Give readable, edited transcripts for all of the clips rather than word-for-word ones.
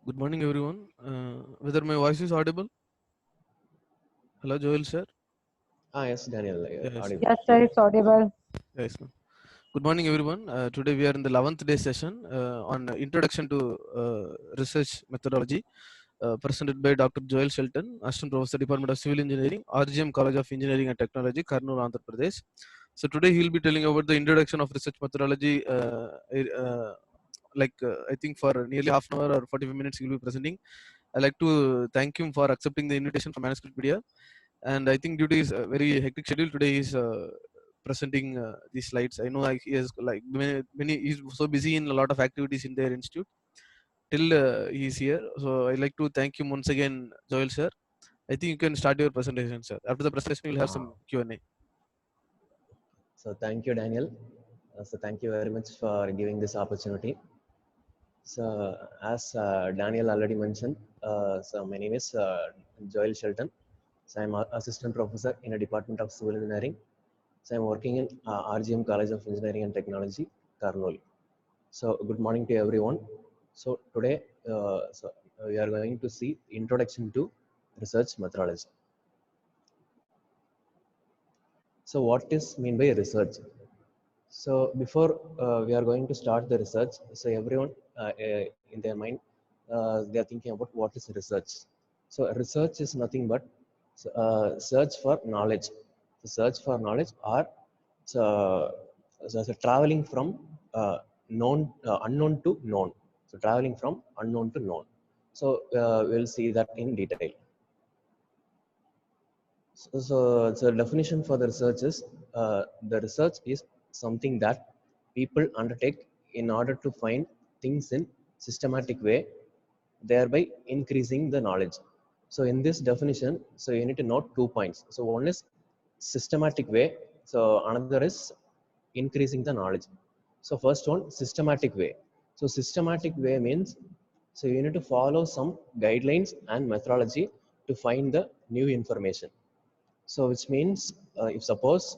Good morning, everyone. Whether my voice is audible? Hello, Joel, sir. Yes, Daniel, Yes, audible. Yes, sir, it's audible. yes, ma'am. Good morning, everyone. Today we are in the 11th day session on Introduction to Research Methodology, presented by Dr. Joel Shelton, Assistant Professor, Department of Civil Engineering, RGM College of Engineering and Technology, Kurnool, Andhra Pradesh. So today he will be telling about the introduction of research methodology. I think for nearly half an hour or 45 minutes he will be presenting. I'd like to thank him for accepting the invitation from Manuscript Media. And I think due to his very hectic schedule today, he's presenting these slides. I know he has many. He's so busy in a lot of activities in their institute. Till he's here, so I'd like to thank him once again, Joel sir. I think you can start your presentation, sir. After the presentation, we'll have Uh, some Q&A. so thank you, Daniel. So thank you very much for giving this opportunity. So as Daniel already mentioned, so my name is Joel Shelton. So I'm an assistant professor in the Department of Civil Engineering. So I'm working in RGM College of Engineering and Technology, Kurnool. So good morning to everyone. So today, we are going to see introduction to research methodology. So what is mean by research? So before we are going to start the research, so everyone in their mind, they are thinking about what is research. So research is nothing but search for knowledge. The search for knowledge or so, so traveling from unknown to known. So traveling from unknown to known. So we'll see that in detail. So definition for the research is the research is something that people undertake in order to find things in systematic way, thereby increasing the knowledge. So in this definition, so you need to note 2 points. So one is systematic way. So another is increasing the knowledge. So first one, systematic way. So systematic way means so you need to follow some guidelines and methodology to find the new information. So which means if suppose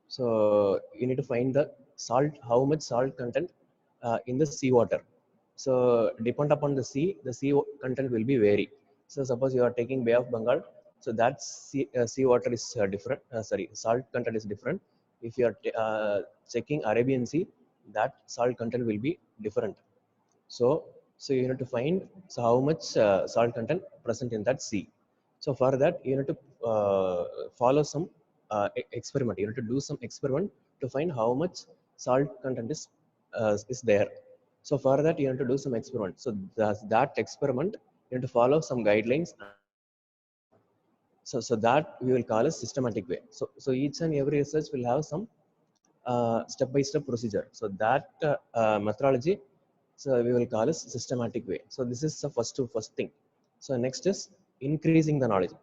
so you need to find the salt, how much salt content in the seawater. So depend upon the sea content will be vary. So suppose you are taking Bay of Bengal, so that seawater is different. Sorry, salt content is different. If you are checking Arabian Sea, that salt content will be different. So so you need to find so how much salt content present in that sea. So for that, you need to follow some experiment. You need to do some experiment to find how much salt content is there. So for that, you need to do some experiment. So that experiment, you need to follow some guidelines and methodology. So that we will call a systematic way. So each and every research will have some step-by-step procedure. So that methodology, so we will call it systematic way. So this is the first thing. So next is increasing the knowledge.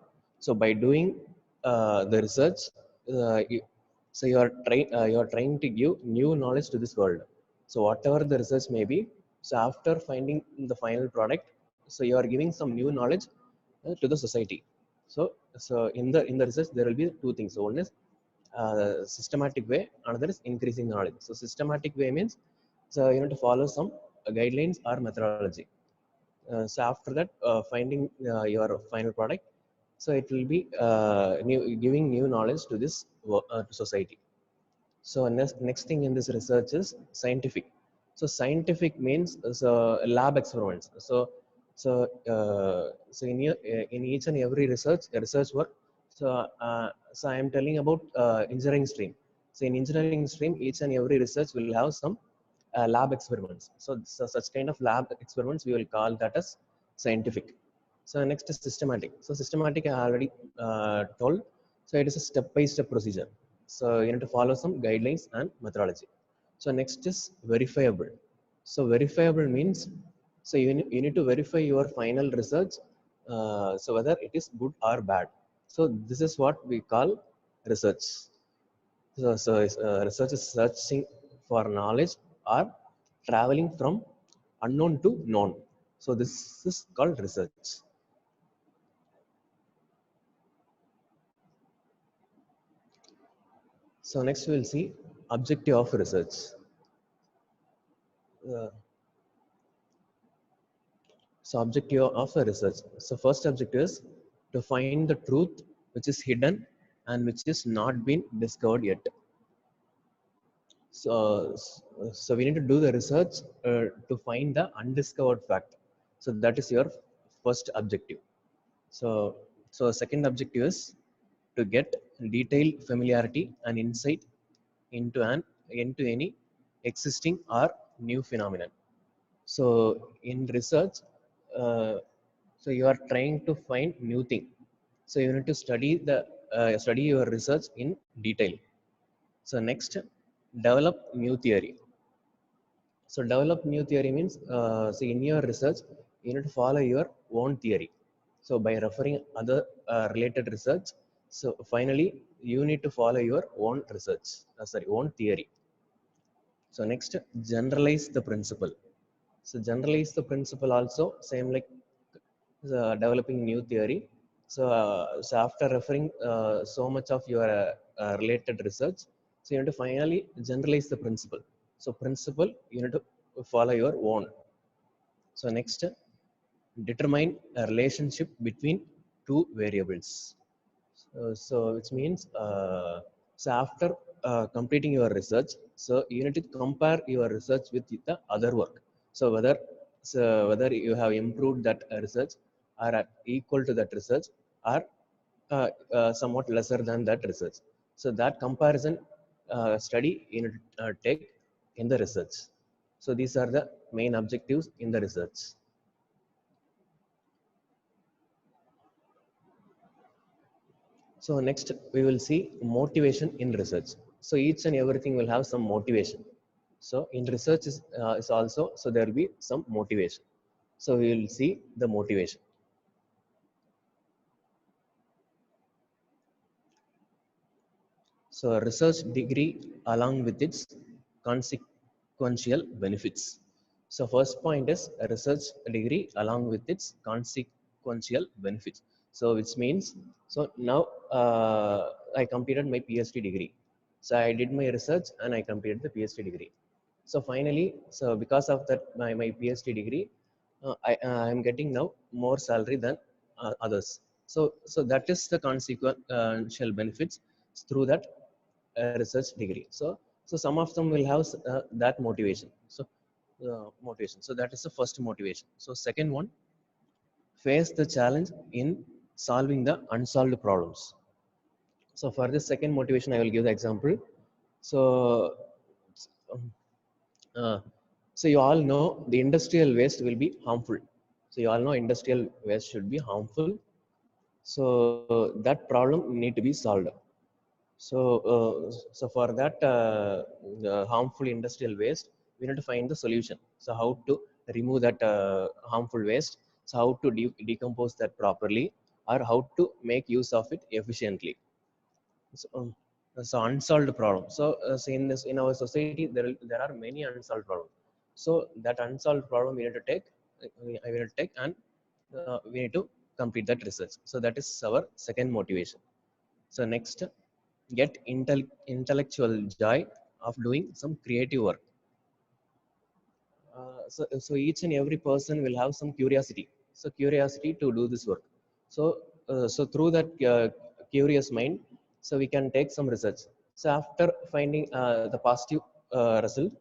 So by doing the research, so you are trying to give new knowledge to this world. So whatever the research may be, so after finding the final product, so you are giving some new knowledge to the society. So in the research there will be two things. So one is systematic way, another is increasing knowledge. So systematic way means so you need to follow some guidelines or methodology. So after that, finding your final product, so it will be giving new knowledge to this to society. So next thing in this research is scientific. So scientific means lab experiments. So in each and every research work. So I am telling about engineering stream. So in engineering stream, each and every research will have some lab experiments. So such kind of lab experiments we will call that as scientific. So next is systematic. So systematic I already told. So it is a step-by-step procedure. So you need to follow some guidelines and methodology. So next is verifiable. So verifiable means so you need to verify your final research. So whether it is good or bad. So this is what we call research. So research is searching for knowledge or traveling from unknown to known. So this is called research. So next we will see objective of research. Uh, So objective of a research. So first objective is to find the truth which is hidden and which is not been discovered yet. So we need to do the research to find the undiscovered fact. So that is your first objective. So, so second objective is to get detailed familiarity and insight into any existing or new phenomenon. So in research, uh, so you are trying to find new thing. So you need to study your research in detail. So next, develop new theory. So develop new theory means, so in your research, you need to follow your own theory. So by referring other related research, so finally you need to follow your own research, own theory. So next, generalize the principle. So generalize the principle also same like developing new theory. So after referring so much of your related research, so you need to finally generalize the principle. So principle you need to follow your own. So next, determine a relationship between two variables. So which means, so after completing your research, so you need to compare your research with the other work. So whether you have improved that research or equal to that research or somewhat lesser than that research. So that comparison study you need to take in the research. So these are the main objectives in the research. So next we will see motivation in research. So each and everything will have some motivation. So in research is also, so there will be some motivation. So we will see the motivation. So a research degree along with its consequential benefits. So first point is a research degree along with its consequential benefits. So which means, so now I completed my PhD degree. So I did my research and I completed the PhD degree. So finally, so because of that, my PhD degree, I am getting now more salary than others. So that is the consequential benefits through that research degree. So some of them will have that motivation. So motivation. So that is the first motivation. So second one, face the challenge in solving the unsolved problems. So for this second motivation, I will give the example. So um, uh, so you all know the industrial waste will be harmful. So you all know industrial waste should be harmful. So that problem need to be solved. So for that the harmful industrial waste, we need to find the solution. So how to remove that harmful waste? So how to decompose that properly, or how to make use of it efficiently? So unsolved problem. So in this, in our society, there are many unsolved problems. So that unsolved problem we need to take, I will take, and we need to complete that research. So that is our second motivation. So next, get intellectual joy of doing some creative work. So each and every person will have some curiosity. So curiosity to do this work. So through that curious mind, so we can take some research. So after finding the positive result,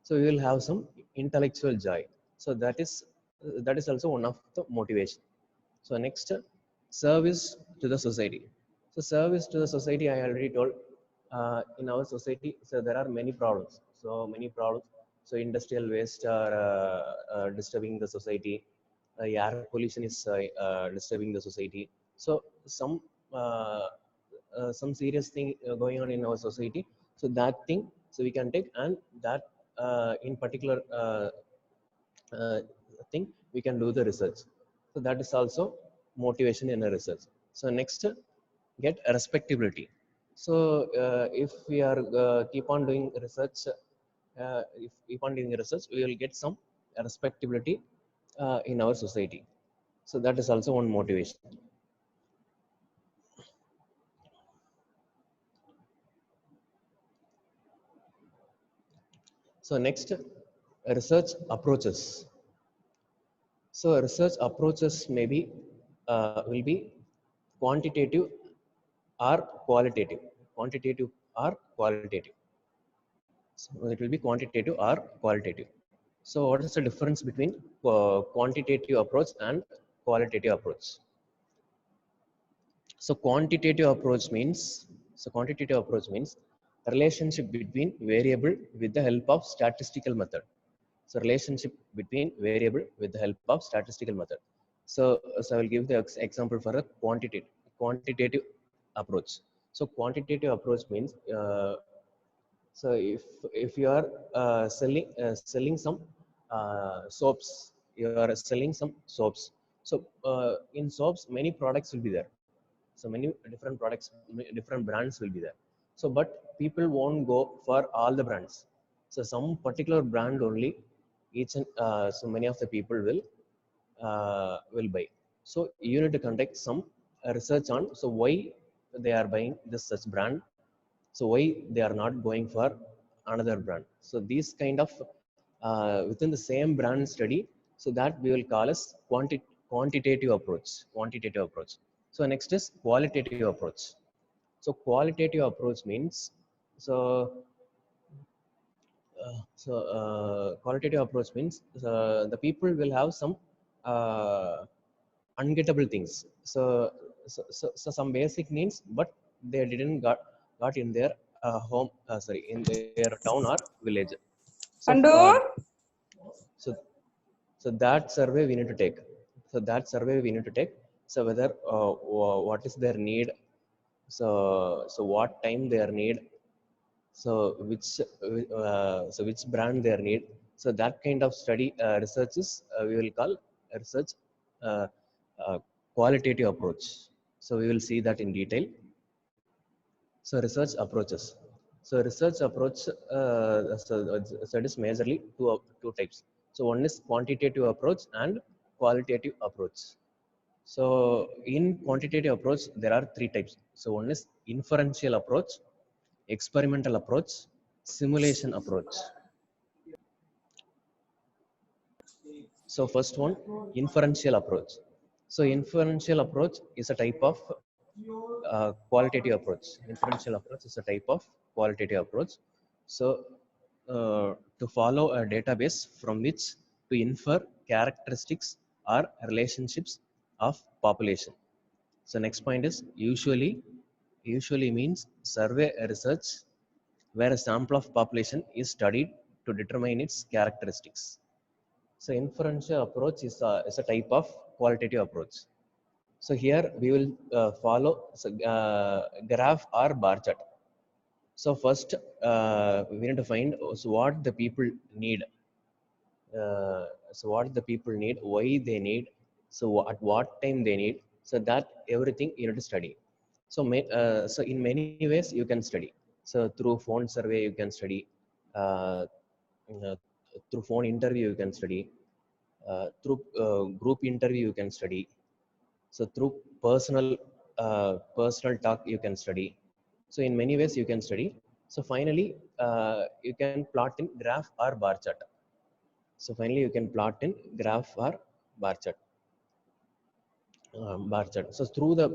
so we will have some intellectual joy. So that is also one of the motivation. So next, service to the society. So service to the society, I already told, in our society, so there are many problems. So many problems. So industrial waste are disturbing the society. Air pollution is disturbing the society. So some serious thing going on in our society. So that thing, so we can take, and that in particular uh, thing we can do the research. So that is also motivation in a research. So next, get respectability. So if we are keep on doing research, if keep on doing research, we will get some respectability in our society. So that is also one motivation. So next, research approaches. So research approaches maybe will be quantitative or qualitative. Quantitative or qualitative. So it will be quantitative or qualitative. So what is the difference between quantitative approach and qualitative approach? So quantitative approach means relationship between variable with the help of statistical method. So relationship between variable with the help of statistical method. So I will give the example for a quantitative approach. So quantitative approach means so if you are selling some soaps, you are selling some soaps. So in soaps, many products will be there. So many different products, different brands will be there. So but people won't go for all the brands. So some particular brand only, each and so many of the people will buy. So you need to conduct some research on so why they are buying this such brand, so why they are not going for another brand. So these kind of within the same brand study, so that we will call as quantitative approach. So next is qualitative approach. So qualitative approach means so qualitative approach means the people will have some uh, ungettable things. So some basic needs, but they didn't got in their home. Sorry, in their town or village. So Pandu, so so that survey we need to take. So that survey we need to take. So whether what is their need. So what time their need. So which brand their need. So that kind of study researches we will call research uh, uh, qualitative approach. So we will see that in detail. So research approaches. So research approach, so it is majorly two types. So one is quantitative approach and qualitative approach. So in quantitative approach there are three types. So one is inferential approach, experimental approach, simulation approach. So first one, inferential approach. So inferential approach is a type of qualitative approach. Inferential approach is a type of qualitative approach. So to follow a database from which to infer characteristics or relationships of population. So next point is usually means survey research where a sample of population is studied to determine its characteristics. So inferential approach is a type of qualitative approach. So here we will follow graph or bar chart. So first we need to find so what the people need. So what the people need, why they need, so at what time they need. So that everything you need to study. So so in many ways you can study. So through phone survey you can study. Uh, uh, Through phone interview you can study. Through group interview you can study. So through personal talk you can study. So in many ways you can study. So finally you can plot in graph or bar chart. So finally you can plot in graph or bar chart. Bar chart. So through the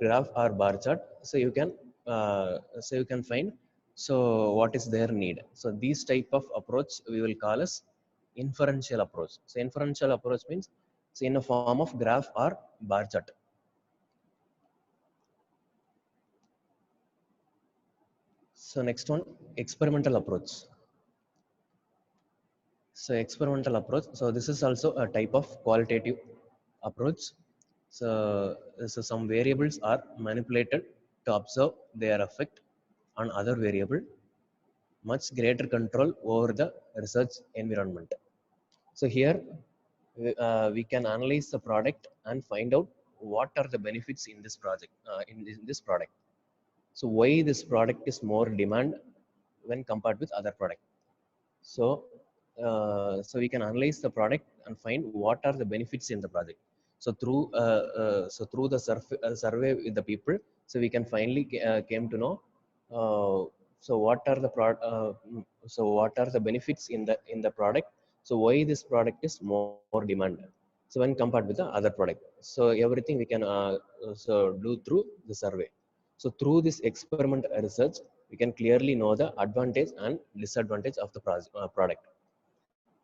graph or bar chart, so you can find so what is their need. So these type of approach we will call as inferential approach. So inferential approach means it's in a form of graph or bar chart. So next one, experimental approach. So experimental approach. So this is also a type of qualitative approach. So some variables are manipulated to observe their effect on other variable, much greater control over the research environment. So here we can analyze the product and find out what are the benefits in this project, in this product. So why this product is more demand when compared with other product. So so we can analyze the product and find what are the benefits in the project. So through the survey with the people, so we can finally came to know so what are the so what are the benefits in the product. So why this product is more demand. So when compared with the other product, so everything we can so do through the survey. So through this experiment research, we can clearly know the advantage and disadvantage of the product.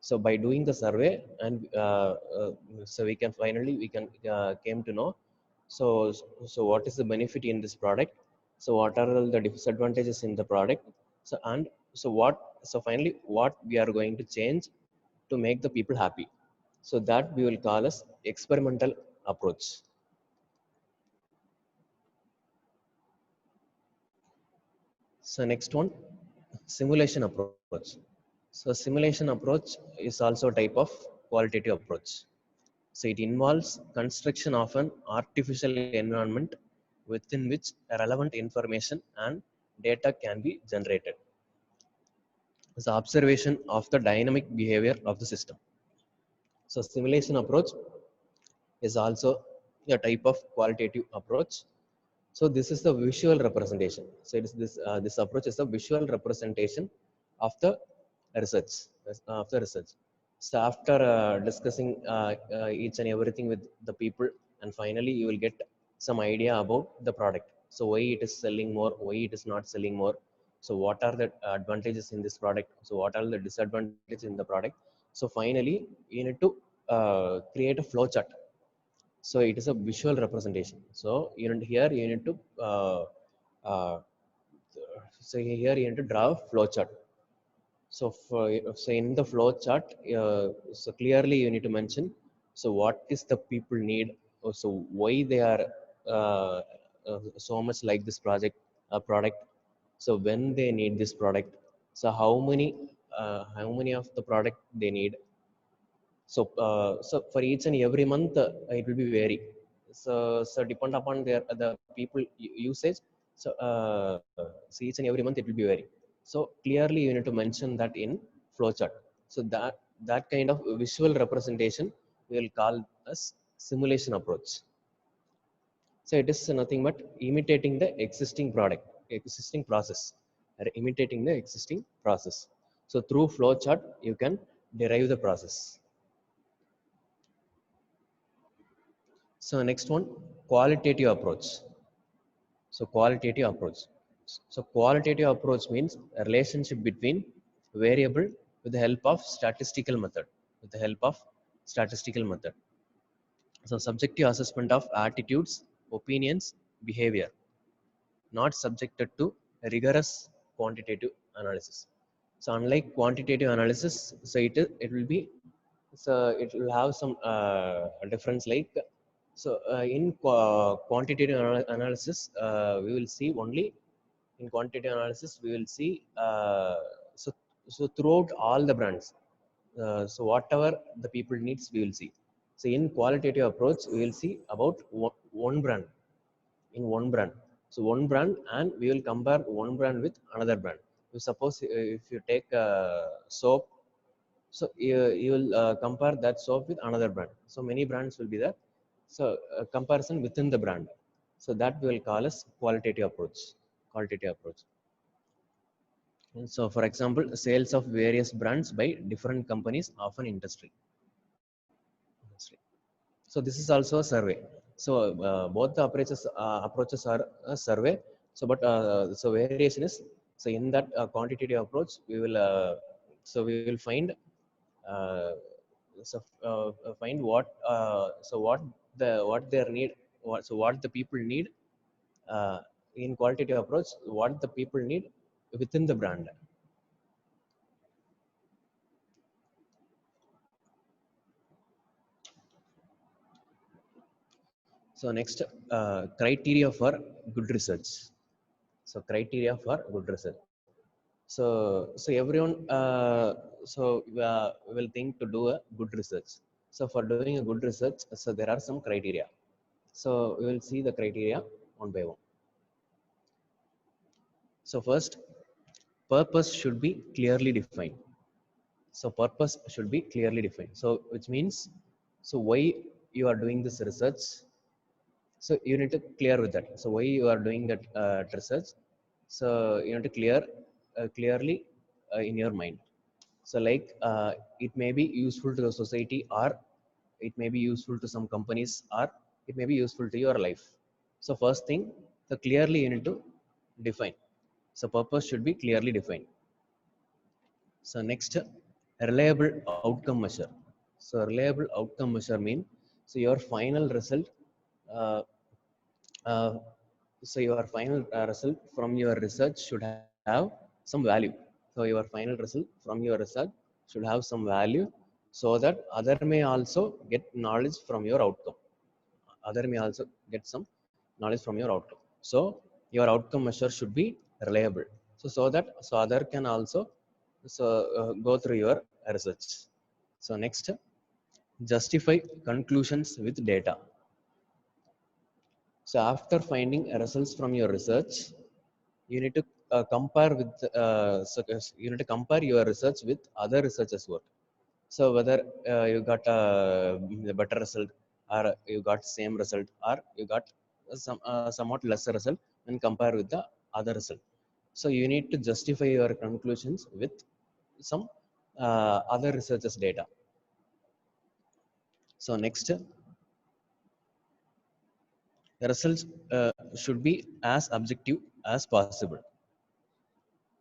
So by doing the survey, and so we can finally we can came to know, so so what is the benefit in this product, so what are all the disadvantages in the product, so and so what, so finally what we are going to change to make the people happy. So that we will call as experimental approach. So next one, simulation approach. So simulation approach is also a type of qualitative approach. So it involves construction of an artificial environment within which relevant information and data can be generated. The observation of the dynamic behavior of the system. So simulation approach is also a type of qualitative approach. So this is the visual representation. So it is this this approach is the visual representation of the research, of the research. So after discussing each and everything with the people, and finally you will get some idea about the product. So why it is selling more, why it is not selling more. So what are the advantages in this product? So what are the disadvantages in the product? So finally you need to create a flow chart. So it is a visual representation. So you need here you need to uh, so here you need to draw a flow chart. So for, so in the flow chart, so clearly you need to mention, so what is the people need, so why they are uh, so much like this project product, so when they need this product, so how many of the product they need. So so for each and every month it will be vary. So so depend upon their the people usage. So so each and every month it will be vary. So clearly you need to mention that in flowchart. So that kind of visual representation we will call as simulation approach. So it is nothing but imitating the existing product, existing process, or imitating the existing process. So through flowchart you can derive the process. So next one, qualitative approach. So qualitative approach. So qualitative approach means a relationship between variable with the help of statistical method. With the help of statistical method. So subjective assessment of attitudes, opinions, behavior, not subjected to rigorous quantitative analysis. So unlike quantitative analysis, so it will be, so it will have some difference like, so in quantitative analysis we will see only, in quantitative analysis we will see so so throughout all the brands, so whatever the people needs we will see. So in qualitative approach we will see about one brand, in one brand. So one brand, and we will compare one brand with another brand. So suppose if you take soap, so you will compare that soap with another brand. So many brands will be there. So comparison within the brand. So that we will call as qualitative approach. Qualitative approach. And so for example, sales of various brands by different companies of an industry. So this is also a survey. So both the approaches are a survey. So but so variation is, so in that quantitative approach we will so we will find uh, so find what so what their need, so what the people need uh, in qualitative approach, what the people need within the brand. So next, criteria for good research. So criteria for good research. So so everyone will think to do a good research. So for doing a good research, so there are some criteria. So we will see the criteria one by one. So first, purpose should be clearly defined. So purpose should be clearly defined. So which means, so why you are doing this research. So you need to clear with that. So why you are doing that research. So you need to clearly in your mind. So like it may be useful to the society, or it may be useful to some companies, or it may be useful to your life. So first thing, so clearly you need to define. So purpose should be clearly defined. So next, reliable outcome measure. So reliable outcome measure mean, so your final result, uh, uh, so your final result from your research should have some value. So your final result from your research should have some value, so that other may also get knowledge from your outcome. Other may also get some knowledge from your outcome. So your outcome measure should be reliable. So that so other can also go through your research. So next, justify conclusions with data. So after finding results from your research, you need to compare with you need to compare your research with other researchers' work. So whether you got a better result, or you got same result, or you got somewhat lesser result when compared with the other result. So you need to justify your conclusions with some other researchers' data. So next, the results should be as objective as possible.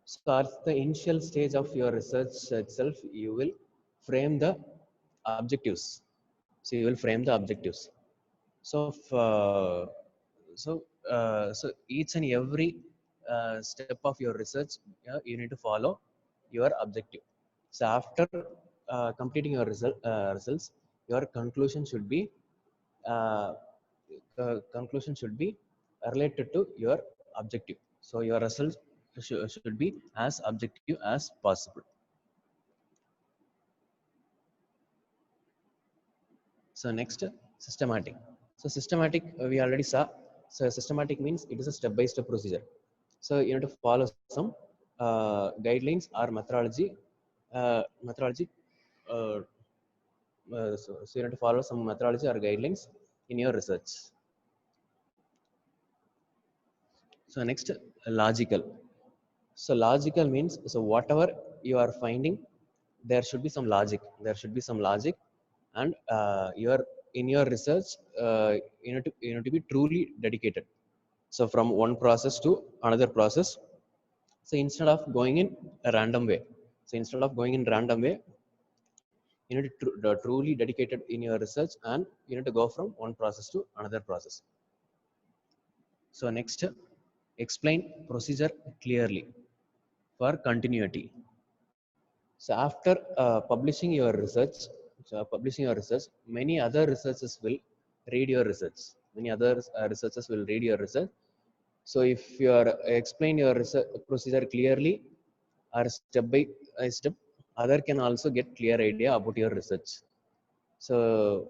So at the initial stage of your research itself, you will frame the objectives. So you will frame the objectives. So so each and every step of your research, you need to follow your objective. So after completing your results, your conclusion should be uh, related to your objective. So your results should be as objective as possible. So next, systematic. So systematic, we already saw. So systematic means it is a step-by-step procedure. So you need to follow some guidelines or methodology. Methodology. Uh, so you need to follow some methodology or guidelines in your research. So next, logical. So logical means, so whatever you are finding, there should be some logic. There should be some logic, and your in your research, you need to be truly dedicated. So from one process to another process. So instead of going in a random way, so instead of going in random way, you need to truly dedicated in your research, and you need to go from one process to another process. So next, explain procedure clearly for continuity. So after publishing your research, many other researchers will read your research. Many other researchers will read your research. So if you are explain your research procedure clearly or step by step, other can also get clear idea about your research. So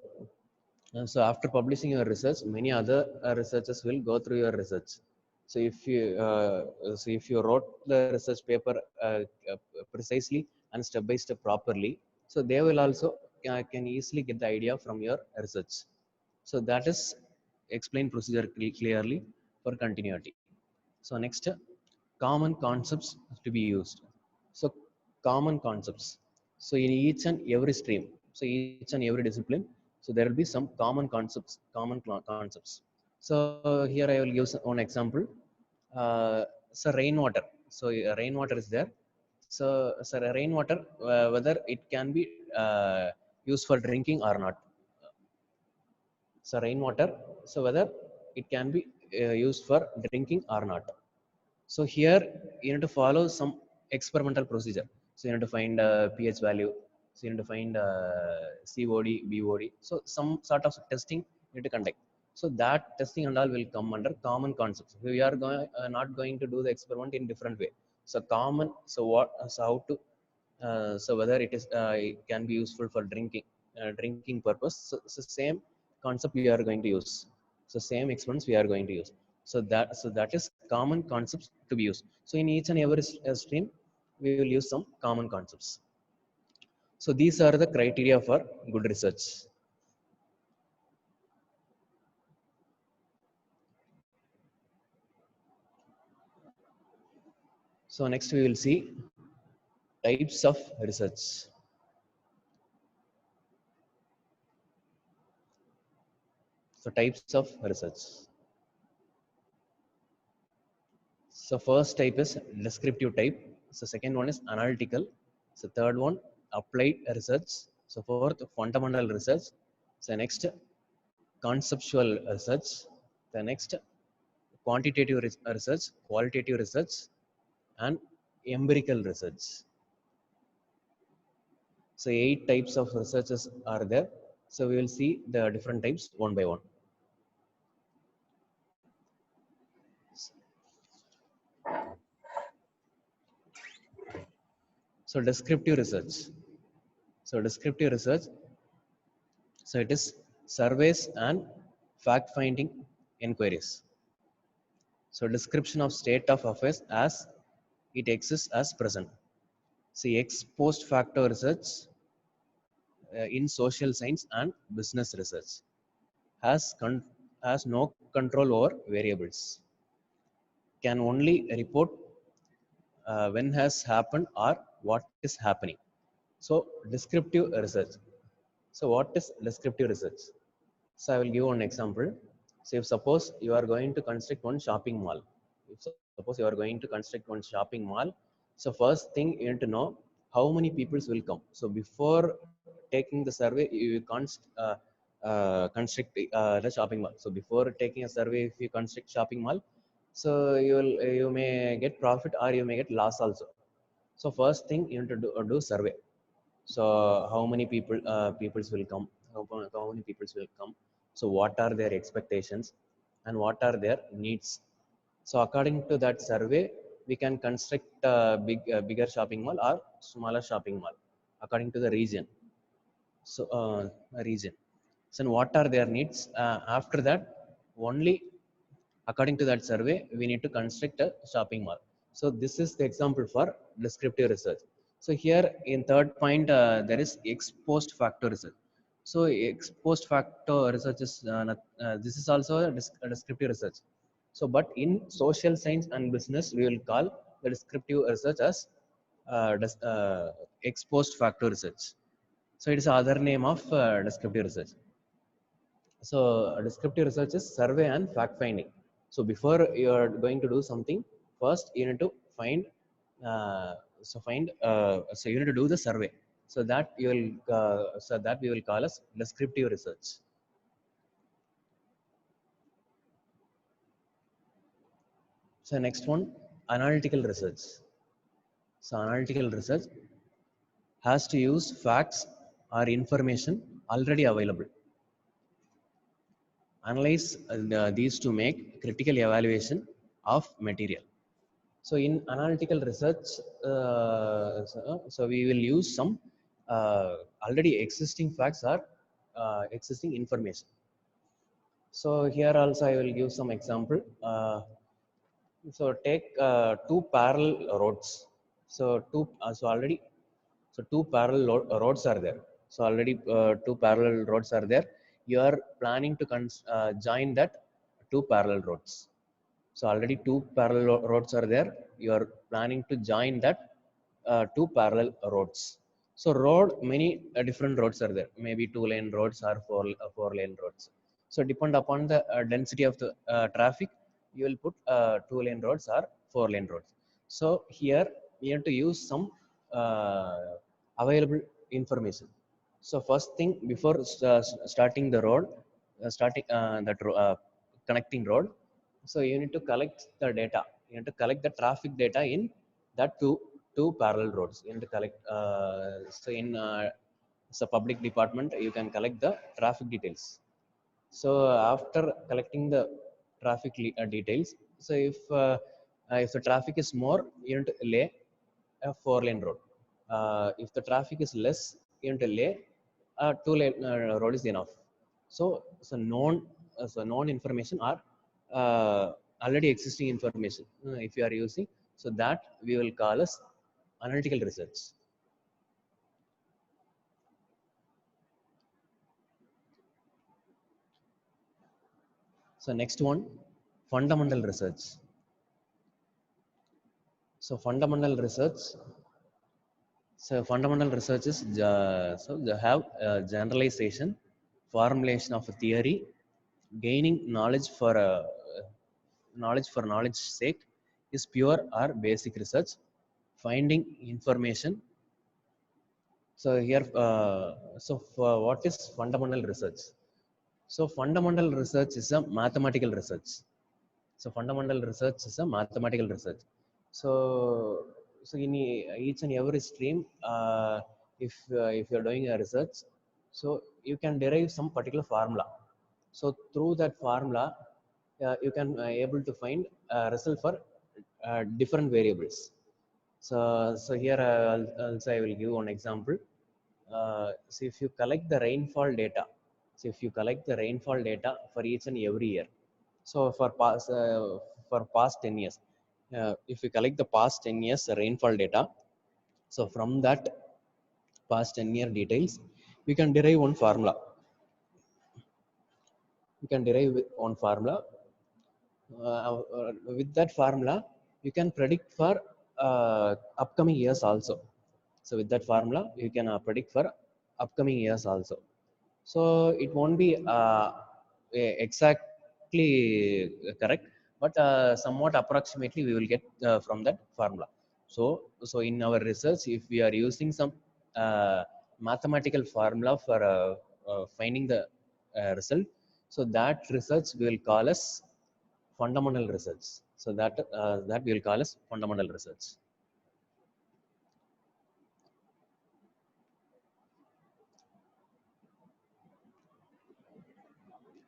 so after publishing your research, many other researchers will go through your research. So if you wrote the research paper uh, precisely and step by step properly, so they will also can easily get the idea from your research. So that is explain procedure clearly for continuity. So next, common concepts to be used. So common concepts. So in each and every stream, so each and every discipline, so there will be some common concepts, concepts. So here I will give one example. So rainwater. So rainwater is there. So rainwater, whether it can be used for drinking or not. So rainwater, so whether it can be used for drinking or not. So here you need to follow some experimental procedure. So you need to find pH value. So you need to find COD, BOD. So some sort of testing you need to conduct. So that testing and all will come under common concepts. We are not going to do the experiment in different way. So common. So what? So how to? So whether it can be useful for drinking purpose. So same concept we are going to use. So same experiments we are going to use. So that is common concepts to be used. So in each and every stream, we will use some common concepts. So these are the criteria for good research. So next we will see types of research. So types of research. So first type is descriptive type. So second one is analytical. So third one applied research. So fourth fundamental research. So next conceptual research. The next quantitative research, qualitative research, and empirical research. So 8 types of researches are there. So we will see the different types one by one. So descriptive research. So descriptive research. So it is surveys and fact-finding inquiries. So description of state of affairs as it exists as present. See ex post facto research in social science and business research has no control over variables. Can only report when has happened or what is happening. So descriptive research. So what is descriptive research? So I will give one example. So if suppose you are going to construct one shopping mall, if suppose you are going to construct one shopping mall, so first thing you need to know how many people will come. So before taking the survey, you can't construct the shopping mall. So before taking a survey, if you construct shopping mall, so you may get profit or you may get loss also. So first thing you need to do survey. So how many peoples will come, how many peoples will come, so what are their expectations and what are their needs. So according to that survey we can construct a bigger shopping mall or smaller shopping mall according to the region. So region. So what are their needs, after that only according to that survey we need to construct a shopping mall. So this is the example for descriptive research. So here in third point there is ex post facto research. So ex post facto research is this is also a descriptive research. So but in social science and business we will call the descriptive research as ex post facto research. So it is other name of descriptive research. So descriptive research is survey and fact finding. So before you are going to do something, first you need to find so you need to do the survey. So that you will so that we will call as descriptive research. So next one, analytical research. So analytical research has to use facts or information already available, analyze these to make critical evaluation of material. So in analytical research, so we will use some already existing facts or existing information. So here also I will give some example. So take two parallel roads. So two parallel roads are there. So already two parallel roads are there. You are planning to join that two parallel roads. So already two parallel roads are there. You are planning to join that two parallel roads. So many different roads are there. Maybe 2-lane roads or 4-lane roads. So depend upon the density of the traffic, you will put 2-lane roads or 4-lane roads. So here we have to use some uh, available information. So first thing before starting the road, starting connecting road, so you need to collect the data. You need to collect the traffic data in that two parallel roads. You need to collect. So in so public department, you can collect the traffic details. So after collecting the traffic details, so if the traffic is more, you need to lay a 4-lane road. If the traffic is less, you need to lay a 2-lane road is enough. So known information are already existing information if you are using. So that we will call as analytical research. So next one, fundamental research. So fundamental research. So fundamental research is so they have generalization, formulation of a theory, gaining knowledge for knowledge sake is pure or basic research. Finding information. So here, so for what is fundamental research? So fundamental research is a mathematical research. So fundamental research is a mathematical research. So so in each and every stream, if you're doing a research, so you can derive some particular formula. So through that formula, you can able to find a result for different variables. So here also I will give one example. So if you collect the rainfall data, so if you collect the rainfall data for each and every year, so for past 10 years, if we collect the past 10 years rainfall data, so from that past 10-year details, we can derive one formula. We can derive one formula. With that formula, you can predict for upcoming years also. So with that formula, you can predict for upcoming years also. So it won't be exactly correct, but somewhat approximately we will get from that formula. So in our research, if we are using some mathematical formula for finding the result, so that research we will call as fundamental research. So that we will call as fundamental research.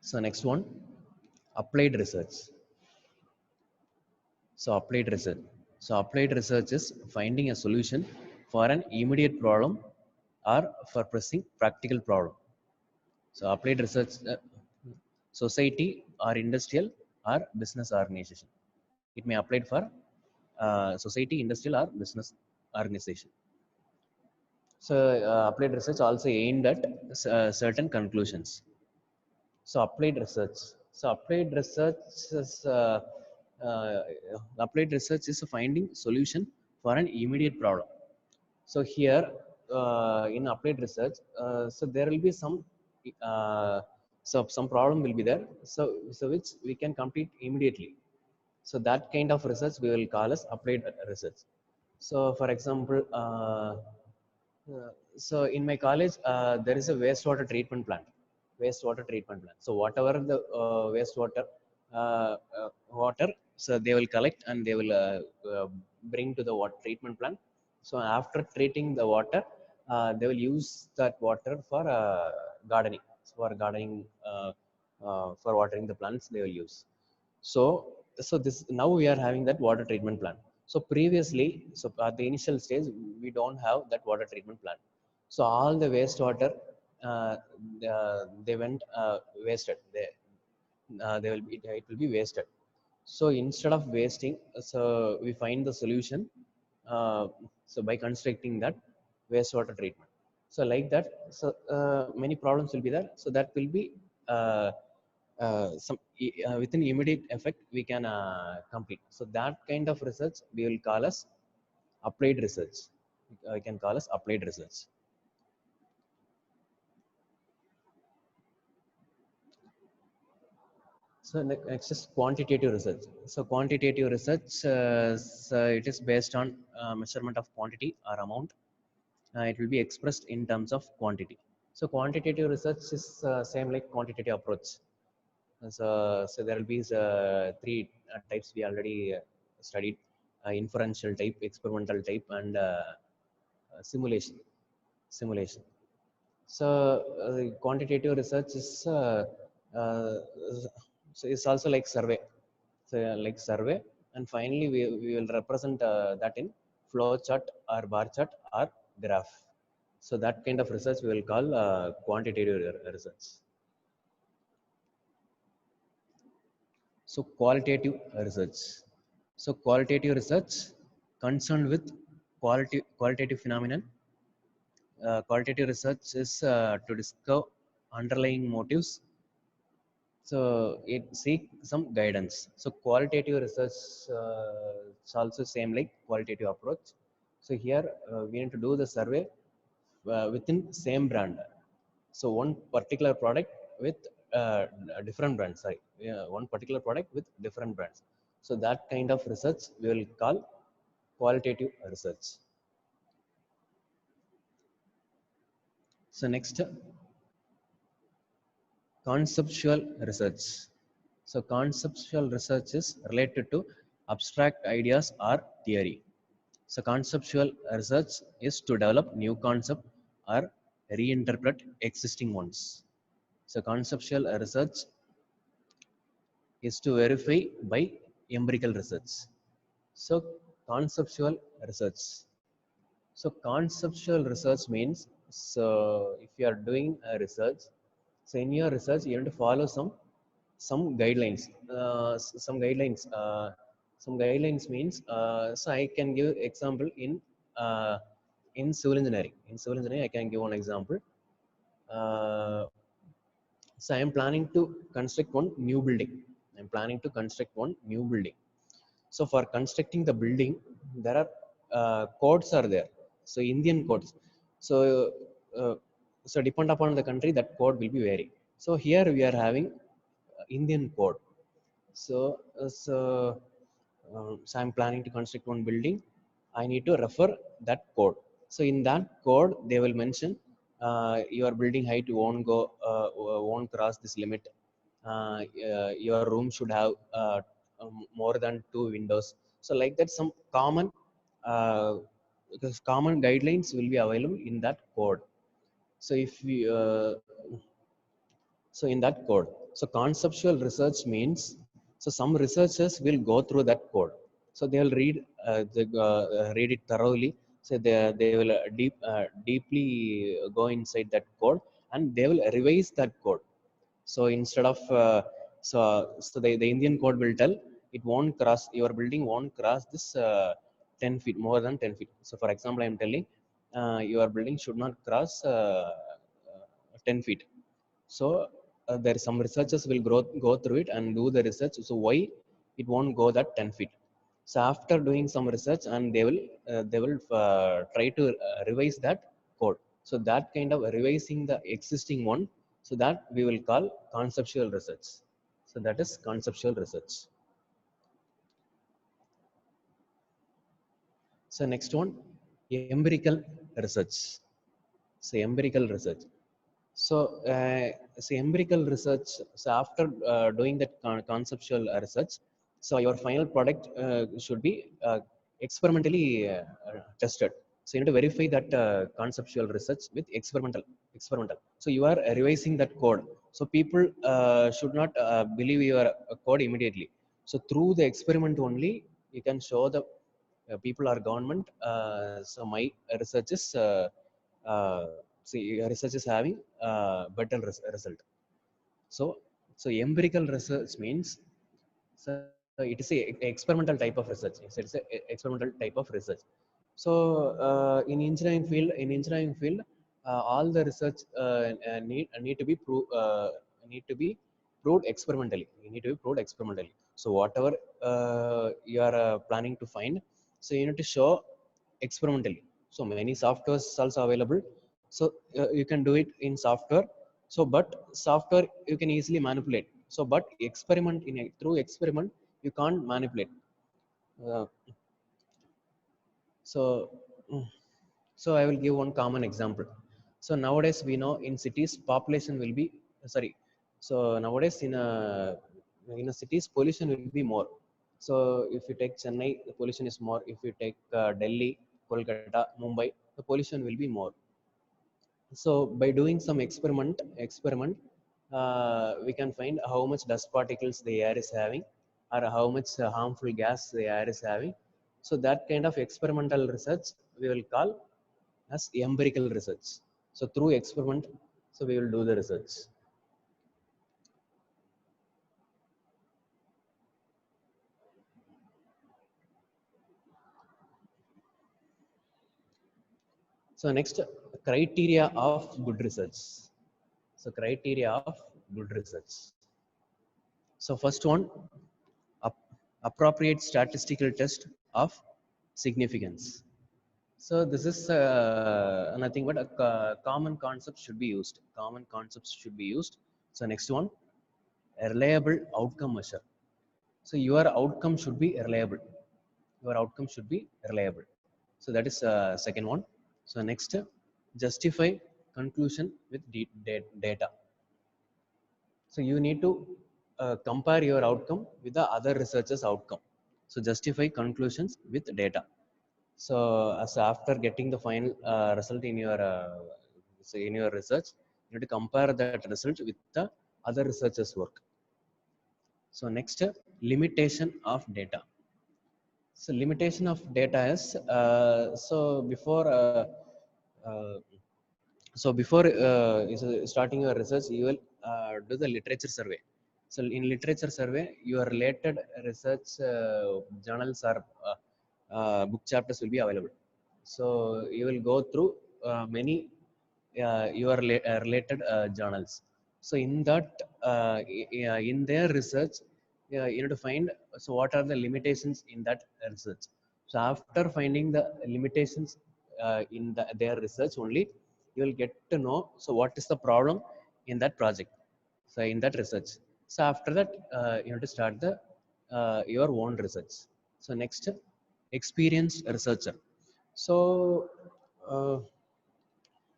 So next one, applied research. So applied research. So applied research is finding a solution for an immediate problem or for pressing practical problem. So applied research, society or industrial or business organization. It may apply for society, industrial or business organization. So applied research also aimed at certain conclusions. So applied research. So uh, applied research is finding solution for an immediate problem. So here, in applied research, so there will be uh, some problem will be there. So which we can complete immediately. So that kind of research we will call as applied research. So for example, so in my college, there is a wastewater treatment plant. Wastewater treatment plant. So whatever the wastewater water, so they will collect and they will bring to the water treatment plant. So after treating the water, they will use that water for gardening. For gardening, for watering the plants, they will use. So this now we are having that water treatment plant. So previously, so at the initial stage, we don't have that water treatment plant. So all the wastewater, they went wasted. They will be, it will be wasted. So instead of wasting, so we find the solution. So by constructing that wastewater treatment. So like that, so many problems will be there. So that will be uh, within immediate effect we can complete. So that kind of research we will call as applied research. We can call as applied research. So next is quantitative research. So quantitative research, so it is based on measurement of quantity or amount. It will be expressed in terms of quantity. So quantitative research is same like quantitative approach. So there will be three types we already studied: inferential type, experimental type, and simulation. Simulation. So quantitative research is uh, so it's also like survey. So like survey, and finally we will represent that in flow chart or bar chart or graph. So that kind of research we will call quantitative research. So qualitative research. So qualitative research concerned with qualitative phenomenon. Qualitative research is to discover underlying motives. So it seek some guidance. So qualitative research is also same like qualitative approach. So here we need to do the survey within same brand. So one particular product with different brands. Sorry, one particular product with different brands. So that kind of research we will call qualitative research. So next, conceptual research. So conceptual research is related to abstract ideas or theory. So conceptual research is to develop new concept or reinterpret existing ones. So conceptual research is to verify by empirical research. So conceptual research. So conceptual research means, so if you are doing a research, so in your research you have to follow some guidelines. Some guidelines. Some guidelines means, so I can give example uh, in civil engineering. In civil engineering, I can give one example. Uh, so I am planning to construct one new building. I am planning to construct one new building. So for constructing the building, there are codes are there. So Indian codes. So uh, so depend upon the country, that code will be vary. So here we are having Indian code. So I'm planning to construct one building. I need to refer that code. So in that code, they will mention your building height won't cross this limit. Your room should have more than 2 windows. So like that, some uh, common guidelines will be available in that code. So if we so in that code, so conceptual research means, so some researchers will go through that code. So they will read it thoroughly. So they will deeply go inside that code, and they will revise that code. So instead of the Indian code will tell it won't cross, your building won't cross this 10 feet, more than 10 feet. So for example, I am telling your building should not cross 10 feet. So there some researchers will go through it and do the research. So why it won't go that 10 feet? So after doing some research, and they will try to revise that code. So that kind of revising the existing one, so that we will call conceptual research. So that is conceptual research. So next one, empirical research. So empirical research. So, see, empirical research. So, after doing that conceptual research, so your final product should be experimentally tested. So, you need to verify that conceptual research with experimental. So, you are revising that code. So, people should not believe your code immediately. So, through the experiment only, you can show the people or government. So, my research is. Uh, Research is having better result. So so empirical research means, so it is a experimental type of research. So it's a experimental type of research. So in engineering field, all the research need to be need to be proved experimentally. You need to be proved experimentally. So whatever you are planning to find, so you need to show experimentally. So many softwares also available. So you can do it in software. So but software you can easily manipulate. So but experiment through experiment you can't manipulate. Uh, so mm, so I will give one common example. So nowadays we know in cities population will be sorry. So nowadays in a cities pollution will be more. So if you take Chennai, the pollution is more. If you take Delhi, Kolkata, Mumbai, the pollution will be more. So by doing some experiment, we can find how much dust particles the air is having, or how much harmful gas the air is having. So that kind of experimental research we will call as empirical research. So through experiment, so we will do the research. So next, criteria of good research. So criteria of good research. So first one, ap- appropriate statistical test of significance. So this is nothing but a common concept should be used. Common concepts should be used. So next one, a reliable outcome measure. So your outcome should be reliable. Your outcome should be reliable. So that is second one. So next, justify conclusion with data. So you need to compare your outcome with the other researchers' outcome. So justify conclusions with data. So as after getting the final result in your say in your research, you need to compare that result with the other researchers' work. So next, limitation of data. So limitation of data is so before uh, starting your research, you will do the literature survey. So in literature survey, your related research journals or book chapters will be available. So you will go through many your related journals. So in that, in their research, you need to find so what are the limitations in that research. So after finding the limitations in their research only, you will get to know so what is the problem in that project. So in that research. So after that, you have to start the your own research. So next, experienced researcher. So uh,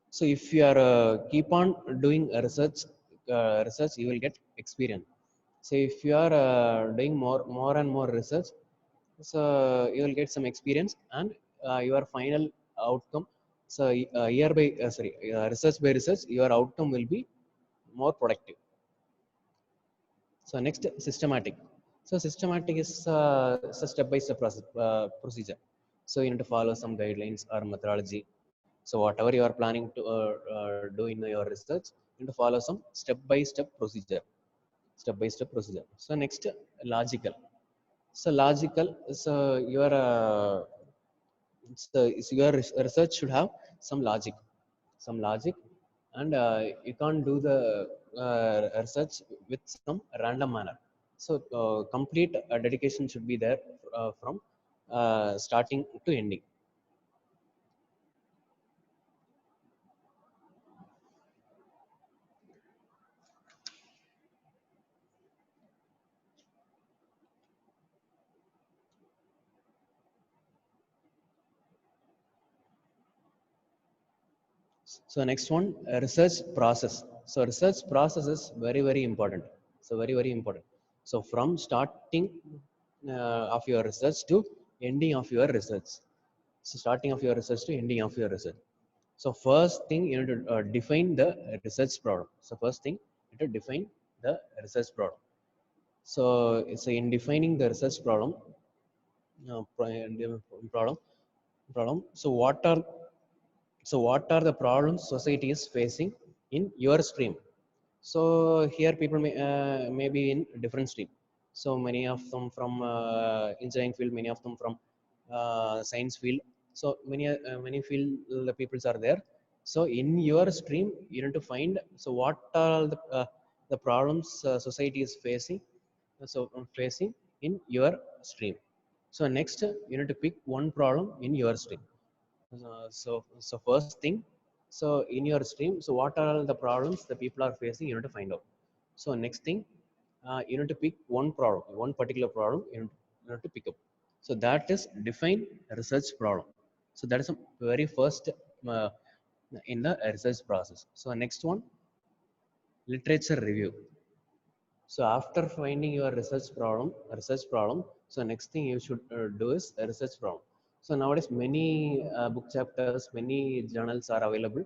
so if you are keep on doing a research, you will get experience. So if you are doing more and more research, so you will get some experience, and your final outcome. So research by research, your outcome will be more productive. So next, systematic. So systematic is a step-by-step procedure. So you need to follow some guidelines or methodology. So whatever you are planning to do in your research, you need to follow some step-by-step procedure. Step-by-step procedure. So next, logical. So logical. So your research should have some logic, and you can't do the research with some random manner. So complete dedication should be there from starting to ending. So next one, research process. So research process is very important. So very important. So from starting of your research to ending of your research. So starting of your research to ending of your research. So first thing, you need to define the research problem. So first thing, you need to define the research problem. So in defining the research problem, problem problem. So what are the problems society is facing in your stream? So here people may be in different stream. So many of them from engineering field, many of them from science field. So many field the peoples are there. So in your stream, you need to find so what are the problems society is facing. Facing in your stream. So next, you need to pick one problem in your stream. So first thing, so in your stream, so what are all the problems the people are facing, you need to find out. So next thing, you need to pick one problem, one particular problem you need to pick up. So that is define research problem. So that is the very first uh, in the research process. So next one, literature review. So after finding your research problem, so next thing you should do is a research problem. So nowadays many book chapters, many journals are available.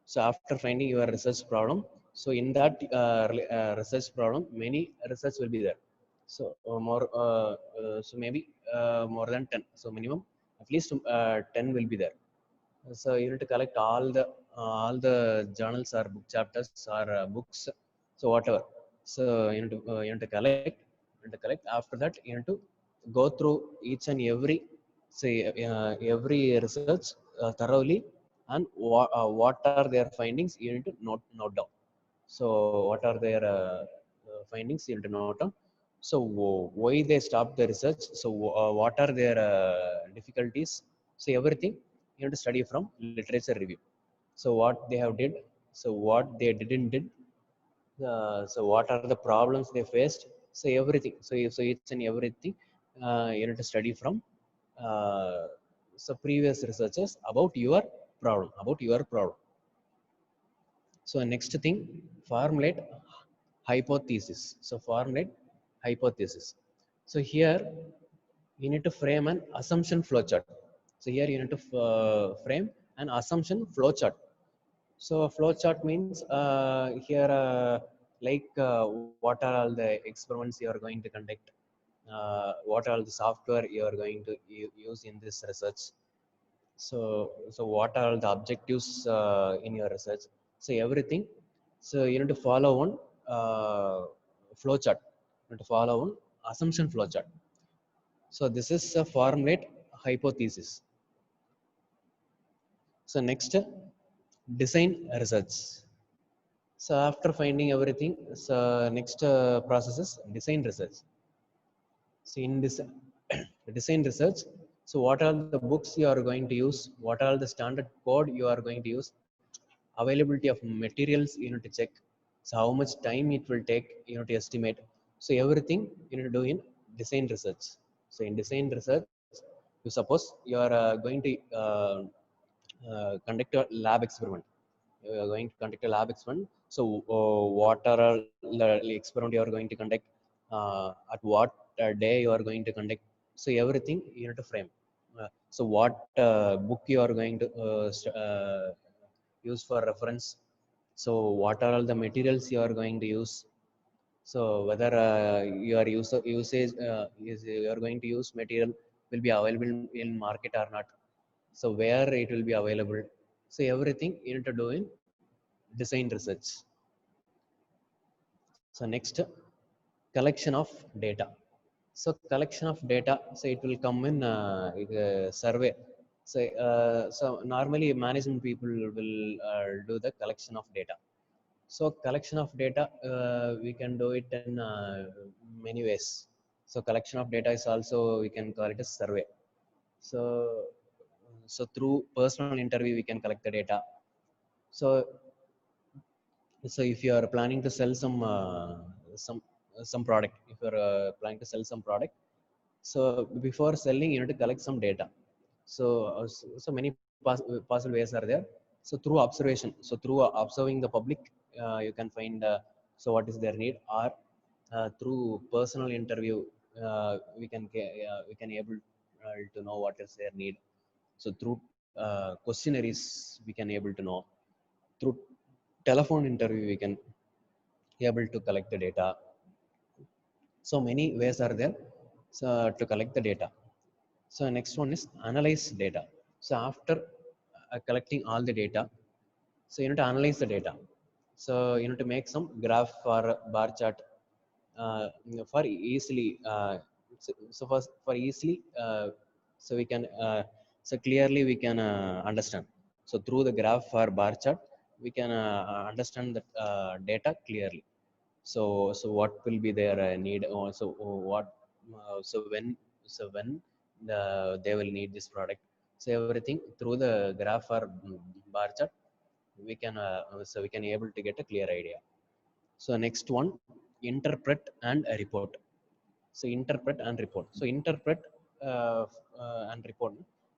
So after finding your research problem, so in that research problem, many research will be there. So so maybe more than 10. So minimum at least 10 will be there. So you need to collect all the journals or book chapters or books. So whatever. So you need to collect. After that, you need to go through each and every research thoroughly, and what are their findings. You need to note down. So what are their findings? You need to note down. So why they stopped the research? So what are their difficulties? So everything you have to study from literature review. So what they have did, so what they didn't did, So what are the problems they faced? So everything. So it's in everything. You need to study from uh, so previous researchers about your problem. About your problem. So next thing, formulate hypothesis. So formulate hypothesis. So here you need to frame an assumption flowchart. So here you need to frame an assumption flowchart. So flowchart means here like what are all the experiments you are going to conduct, what are all the software you are going to use in this research. So what are the objectives in your research? So everything. So you need to follow one flowchart. You need to follow one assumption flowchart. So this is a formulate hypothesis. So next, design research. So after finding everything, so next process is design research. So in this design research, so what are the books you are going to use? What are the standard code you are going to use? Availability of materials you need to check. So how much time it will take you need to estimate. So everything you need to do in design research. So in design research, you suppose you are going to conduct a lab experiment. You are going to conduct a lab experiment. So what are the experiment you are going to conduct, at what day you are going to conduct. So everything you need to frame. So what book you are going to use for reference. So what are all the materials you are going to use. So whether your usage is you are going to use material will be available in market or not. So where it will be available. So everything you need to do in design research. So next, collection of data. So collection of data, so it will come in survey. So normally management people will do the collection of data. So collection of data, we can do it in many ways. So collection of data is also, we can call it a survey. So so through personal interview we can collect the data. So so if you are planning to sell some product, if you are planning to sell some product, so before selling you need to collect some data. So so many possible ways are there. So through observation, so through observing the public, you can find so what is their need. Or through personal interview, we can able to know what is their need. So through questionnaires we can able to know. Through telephone interview we can able to collect the data. So many ways are there, so to collect the data. So next one is analyze data. So after collecting all the data, so you need to analyze the data. So you need to make some graph or bar chart for easily. So for easily, so we can so clearly we can understand. So through the graph or bar chart, we can understand the data clearly. So what will be their need. So what so when they will need this product. So everything through the graph or bar chart, we can so we can able to get a clear idea. So next one, interpret and report. So interpret and report. So interpret and report.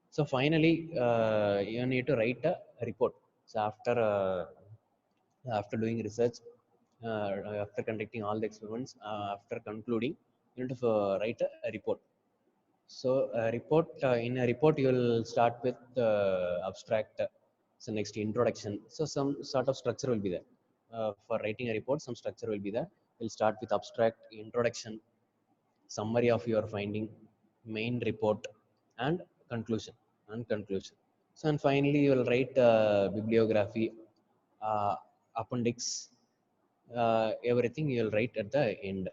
So finally you need to write a report. So after doing research, after conducting all the experiments, after concluding, you need to write a report. So a report, in a report you will start with abstract. So next, introduction. So some sort of structure will be there. For writing a report, some structure will be there. We'll start with abstract, introduction, summary of your finding, main report, and conclusion. So and finally you will write bibliography, uh, appendix, everything you will write at the end.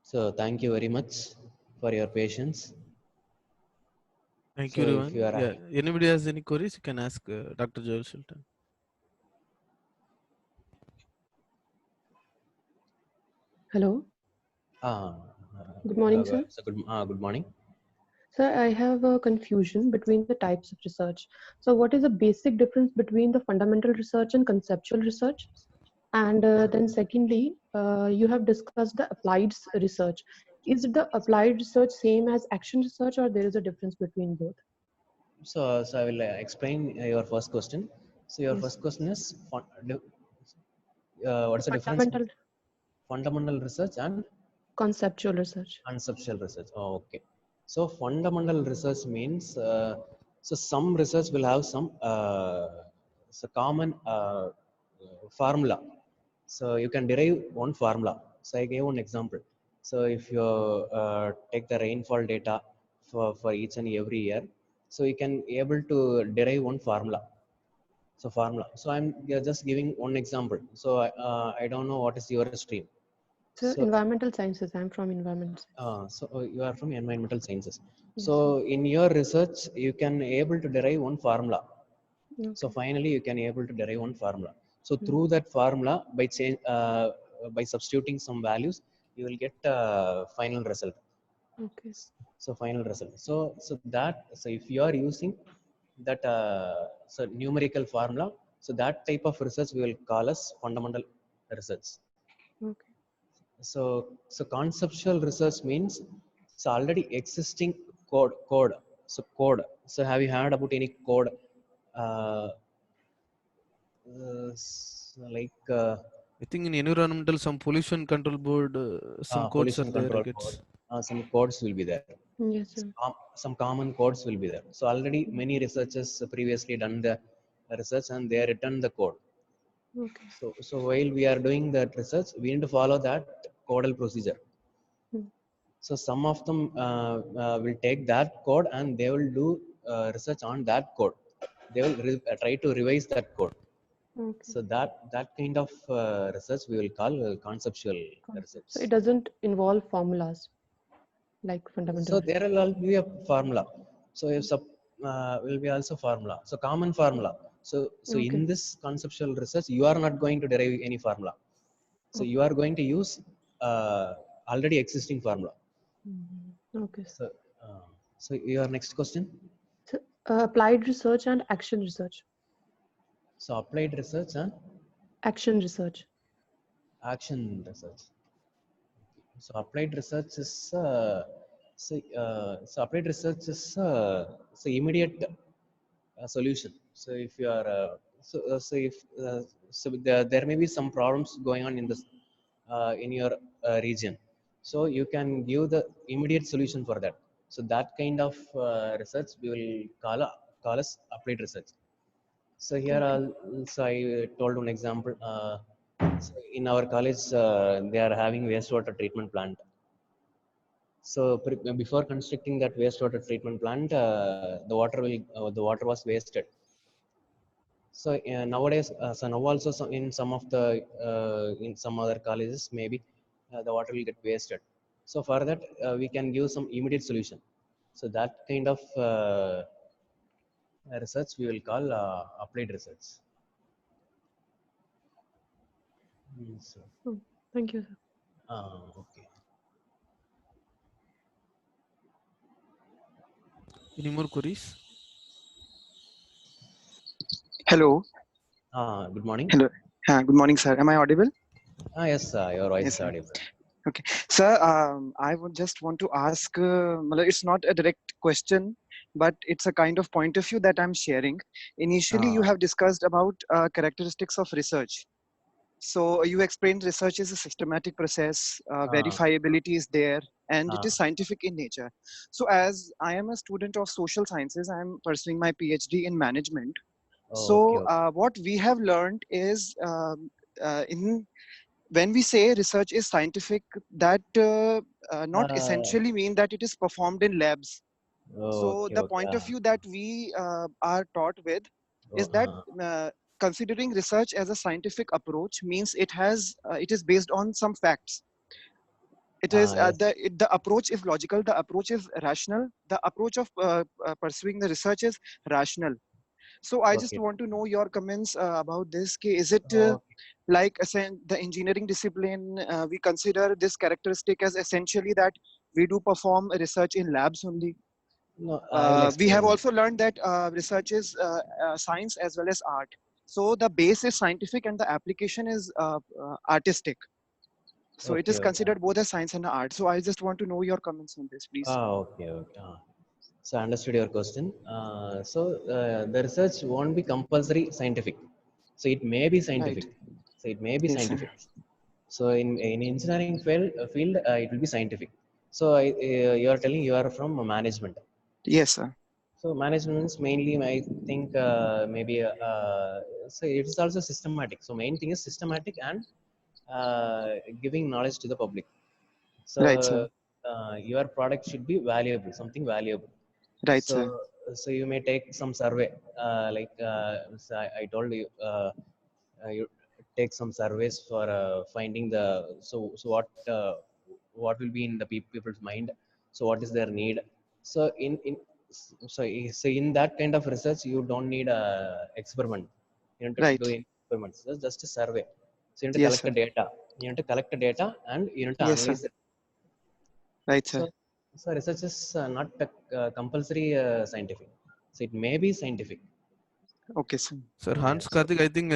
So thank you very much for your patience. Thank you, So if you everyone. are Yeah, anybody has any queries, you can ask Dr. Joel Sultan. Hello. uh, Good morning, sir. Good morning. Sir, I have a confusion between the types of research. So, what is the basic difference between the fundamental research and conceptual research? And then, secondly, you have discussed the research. Is the applied research same as action research, or there is a difference between both? So I will explain your first question. So your Yes. first question is what's the difference between Fundamental fundamental research and conceptual research. conceptual research? Oh, okay. So fundamental research means so some research will have some so common formula. So you can derive one formula. So I gave one example. So if you take the rainfall data for each and every year, so you can able to derive one formula. So formula. So I'm just giving one example. So I don't know what is your stream. So, So environmental sciences. I'm from environmental. you are from environmental sciences. Yes, sir. So in your research, you can able to derive one formula. So Okay. finally, you can able to derive one formula. So Mm. through that formula, by substituting some values, you will get final result. Okay. So final result. So if you are using that so numerical formula, so that type of research we will call as fundamental research. Okay. So conceptual research means it's already existing code. So code. So have you heard about any code? Uh, like I think in environmental, some pollution control board, some codes are pollution there, I control guess. code. Some codes will be there. Yes, sir. Some common codes will be there. So already Mm. many researchers previously done the research and they written the code. Okay. So while we are doing that research, we need to follow that codal procedure. Mm. So some of them will take that code and they will do research on that code. They will try to revise that code. Okay. So that kind of research we will call conceptual Concept. research. So it doesn't involve formulas like So fundamental. there will be a formula. So if will be also formula. So common formula. So in Okay. this conceptual research, you are not going to derive any formula. So you Okay. are going to use already existing formula. Okay. So uh, so your next question. So, applied research and action research. So applied research and Action research. action research. So applied research is so applied research is so immediate solution. So if you are so if so there may be some problems going on in this in your region. So you can give the immediate solution for that. So that kind of research we will call as applied research. So here Okay. also I told one example. So in our college, they are having wastewater treatment plant. So before constructing that wastewater treatment plant, the water was wasted. So nowadays, so now also in some of the in some other colleges, maybe the water will get wasted. So for that, we can give some immediate solution. So that kind of research we will call applied research. So, Oh, thank you, sir. okay. Any more queries? Hello. Good morning. Hello. Good morning, sir. Am I audible? Yes, your voice Yes, is sir. audible. Okay. Sir, I would just want to ask, it's not a direct question, but it's a kind of point of view that I'm sharing. Initially, you Uh, have discussed about characteristics of research. So you explained research is a systematic process, uh, verifiability is there, and it uh, is scientific in nature. So as I am a student of social sciences, I'm pursuing my PhD in management. okay, So okay. what we have learned is in when we say research is scientific, that not Uh, essentially mean that it is performed in labs. So okay, the okay. point of view that we are taught with Oh, is that considering research as a scientific approach means it is based on some facts. It is yes. the approach is logical, the approach is rational, the approach of pursuing the research is rational. So I just Okay. want to know your comments about this. Is it Okay. like the engineering discipline, we consider this characteristic as essentially that we do perform research in labs only. No, I will We have explain. also learned that research is science as well as art. So the base is scientific and the application is artistic. So it is Okay, okay. considered both as science and art. So I just want to know your comments on this, please. Okay, okay. So I understood your question. The research won't be compulsory scientific. So it may be Right. scientific. So it may be Yes, sir. scientific. So in engineering field it will be scientific. So you are telling you are from management. Yes, sir. So management means mainly I think maybe so it is also systematic. So main thing is systematic and giving knowledge to the public. Right, sir. So your product should be valuable, something valuable. Right, So sir. so you may take some survey so I told you you take some surveys for finding the what will be in the people's mind, so what is their need. So so in that kind of research you don't need a experiment, you need to do Right. experiments. That's just a survey. So you need to Yes, collect sir. the data, you need to collect the data and you need to Yes, sir. analyze it. Right, So sir. so research is not compulsory scientific, so it may be scientific. Okay, sir. Sir Yeah, Hans so Karthik, I think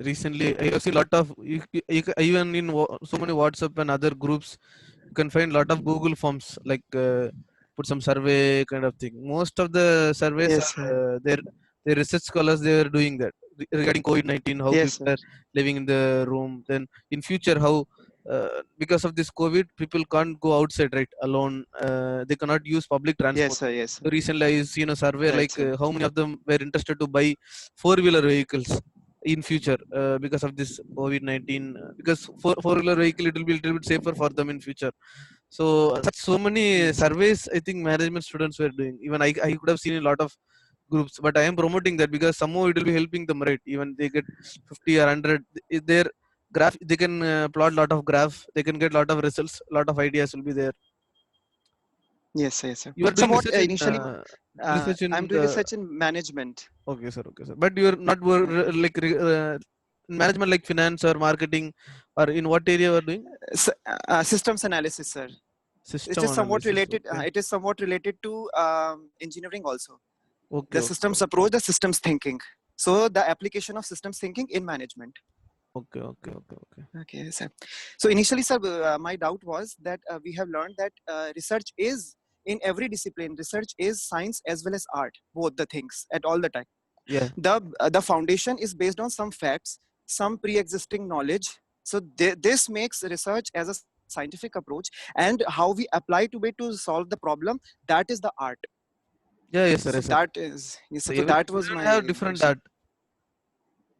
recently I have seen lot of even in so many WhatsApp and other groups, you can find lot of Google forms like put some survey kind of thing. Most of the surveys Yes, are sir. their research scholars they are doing that regarding COVID-19, how Yes, people sir. are living in the room. Then in future how because of this COVID, people can't go outside right alone. They cannot use public Yes, transport. sir. Yes, sir. So recently I seen a survey Right, like sir. how many of them were interested to buy four-wheeler vehicles in future because of this COVID-19. Because four-wheeler vehicle it will be a little bit safer for them in future. So so many Yes, sir. surveys I think management students were doing. Even I could have seen a lot of groups, but I am promoting that because somehow it will be helping them, right? Even they get 50 or 100, their graph they can plot lot of graph, they can get lot of results, lot of ideas will be there. Yes, sir. Yes, sir. You are So doing what research in initially I'm doing the research in management, okay, sir. But you are not like management like finance or marketing, or in what area you are doing? systems analysis, sir. It System is somewhat analysis. related. Okay, It is somewhat related to engineering also. okay, The okay, systems okay, approach, the systems thinking. So the application of systems thinking in management. okay. Okay, sir. So initially, sir, my doubt was that we have learned that research is in every discipline. Research is science as well as art, both the things at all the time. Yeah, The foundation is based on some facts, some pre-existing knowledge. So this makes research as a scientific approach, and how we apply to it to solve the problem. That is the art. yeah, yes, sir, So yes, sir. that is yes, So sir. So even that was student my have different question. art.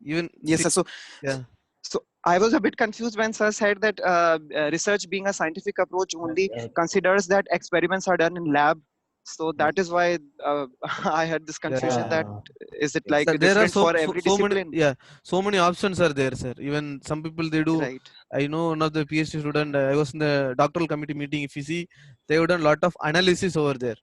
Even Yes, see, sir. So yeah, So I was a bit confused when sir said that research being a scientific approach only considers that experiments are done in lab. So that is why I had this yeah. confusion that is it yes. like Sir, there are different for every so many, discipline? yeah, so many options are there, sir. Even some people they do. Right. I know one of the PhD student. I was in the doctoral committee meeting. If you see, they have done lot of analysis over there.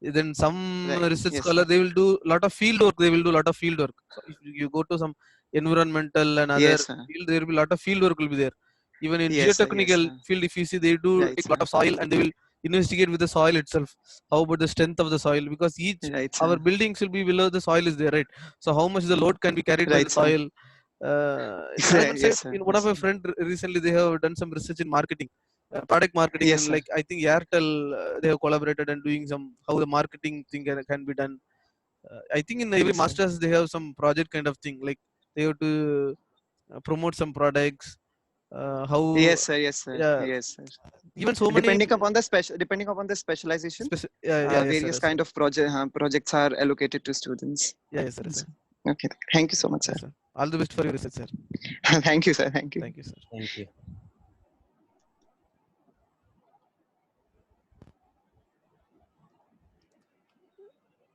Then some Right. research Yes, scholar sir. they will do lot of field work. They will do lot of field work. So if you go to some environmental and other Yes, sir. field, there will be lot of field work will be there. Even in Yes, sir. Yes, geotechnical sir. field, if you see, they do Right, take lot sir. of soil and they will investigate with the soil itself. How about the strength of the soil? Because each Right, our sir. buildings will be below the soil is there, right? So how much the load can be carried by the Right, sir. soil? In management Yes, side, sir. in one Yes, of my sir. friend recently they have done some research in marketing, product marketing, Yes, and sir. like I think Airtel they have collaborated and doing some how the marketing thing can be done. I think in every Yes, sir. masters they have some project kind of thing, like they have to promote some products. How Yes, sir. Yes, sir. yeah, Yes, sir. even so many Depending upon the specialization, yeah, yes sir, various yes sir, kind of projects are allocated to students. yeah, yes sir, yes Yes, sir, sir. Okay. Thank you so much, sir. yes sir. All the best for your research, sir. Thank you, sir. Thank you. Thank you, sir. Thank you.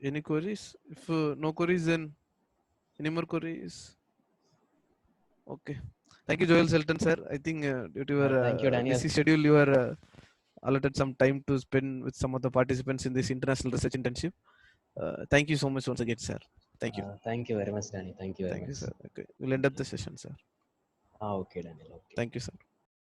Any queries? If no queries, then any more queries? Okay. Thank you, Joel Selton, sir. I think due to your Thank you, Daniel. busy schedule, you are allotted some time to spend with some of the participants in this international research internship. Thank you so much once again, sir. Thank you. Thank you very much, Danny. Thank you very Thank you, much. sir. Okay. We'll end up the session, sir. Okay, Daniel. Okay. Thank you, sir.